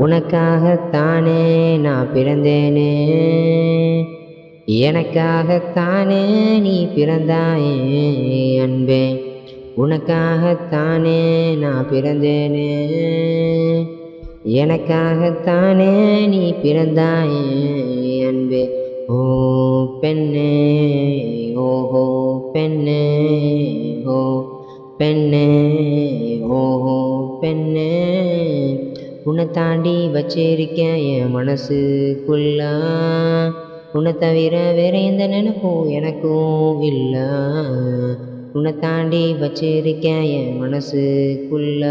உனக்காகத்தானே நான் பிறந்தேனே, எனக்காகத்தானே நீ பிறந்தாயே அன்பே. உனக்காகத்தானே நான் பிறந்தேனே, எனக்காகத்தானே நீ பிறந்தாயே அன்பே. ஓ பெண்ணே, ஓஹோ பெண்ணே, ஓ பெண்ணே, ஓஹோ பெண்ணே. உன்னை தாண்டி வச்சிருக்கேன் என் மனசுக்குள்ள, உன்னை தவிர வேற எந்த நினைப்பும் எனக்கும் இல்லை. உன்னை தாண்டி வச்சிருக்கேன் என் மனசுக்குள்ள,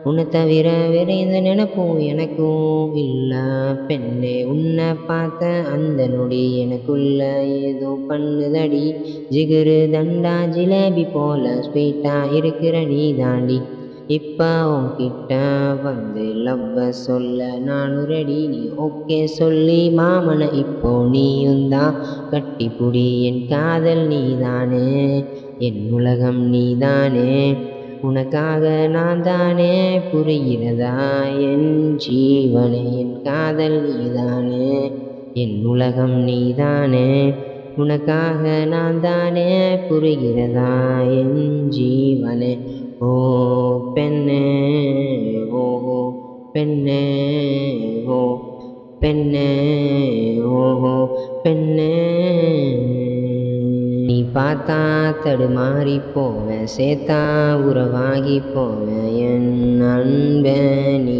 உன்னை தவிர வேற எந்த நினைப்பும் எனக்கும் இல்லை. பெண்ணே, உன்னை பார்த்த அந்த நொடி எனக்குள்ள ஏதோ பண்ணுதடி. ஜிகிரு தண்டா ஜிலேபி போல ஸ்வீட்டா இருக்கிற நீ தாண்டி. இப்போ உன்கிட்ட வந்து லவ்வ சொல்ல நானும் ரெடி. நீ ஓகே சொல்லி மாமனை இப்போ நீயும் தான் கட்டிப்புடி. என் காதல் நீதானே, என் உலகம் நீதானே, உனக்காக நான் தானே, புரிகிறதா என் ஜீவனே. என் காதல் நீதானே, என் உலகம் நீதானே, உனக்காக நான் தானே, புரிகிறதா என் ஜீவனே. ஓ பெண்ணே, ஓஹோ பெண்ணே, ஓ பெண்ணே, ஓஹோ பெண்ணே. நீ பார்த்தா தடுமாறி போவேன், சேர்த்தா உறவாகி போவேன் என் அன்பே. நீ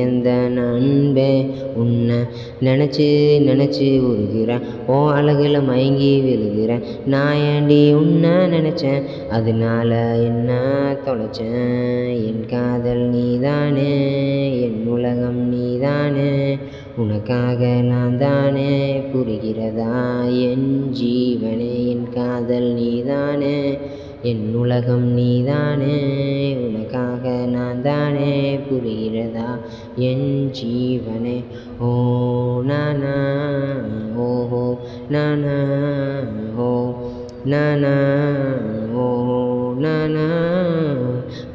எந்த நண்பே, உன்னை நினச்சி நினச்சி உருகிறேன், ஓ அழகில் மயங்கி விழுகிறேன். நான் ஏண்டி உன்னை நினச்சேன், அதனால என்ன தொலைச்சேன். என் காதல் நீதானே, என் உலகம் நீதானே, உனக்காக நான் தானே, புரிகிறதா என் ஜீவனே. என் காதல் நீதானே, என் உலகம் நீதானே, உனக்காக நான் தானே, புரிகிறதா என் ஜீவனே. ஓ நானா, ஓஹோ நானா, ஓ நானா, ஓஹோ நானா.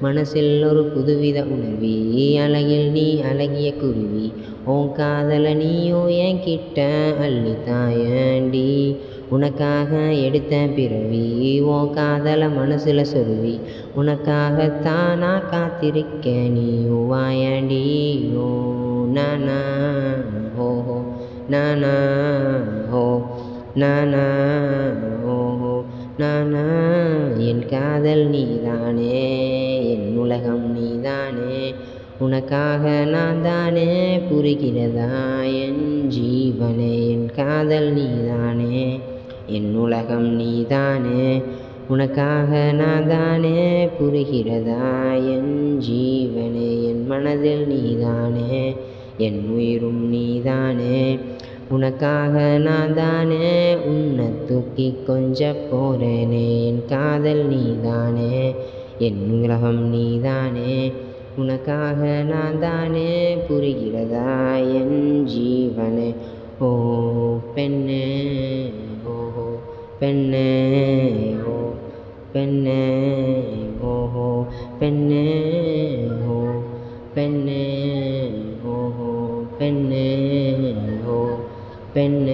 மனசில் ஒரு புதுவித உணர்வி, அழகில் நீ அழகிய குருவி. உன் காதலை நீயும் என் கிட்ட அள்ளித்தாயண்டி. உனக்காக எடுத்த பிறவி, உன் காதலை மனசில் சொருவி. உனக்காகத்தான் நான் காத்திருக்கேன், நீயும் வாயண்டி. ஓ நானா, ஓஹோ நானா, ஓ நானா, ஓஹோ நானா. என் காதல் நீதானே, என் உலகம் நீதானே, உனக்காக நான் தானே, புரிகிறதா என் ஜீவனே. என் காதல் நீதானே, என் உலகம் நீதானே, உனக்காக நான் தானே, புரிகிறதா என் ஜீவனே. என் மனதில் நீதானே, என் உயிரும் நீதானே, உனக்காக நான் தானே, உன்னை தூக்கி கொஞ்ச போறேனே. என் காதல் நீதானே, என் உலகம் நீதானே, உனக்காக நான் தானே, புரிகிறதா என் ஜீவனே. ஓ பெண்ணே, ஓஹோ பெண்ணே, ஓ பெண்ணே, ஓஹோ பெண்ணே, ஓ பெண்ணே, ஓஹோ பெண்ணே, ஓ பெண்ணே.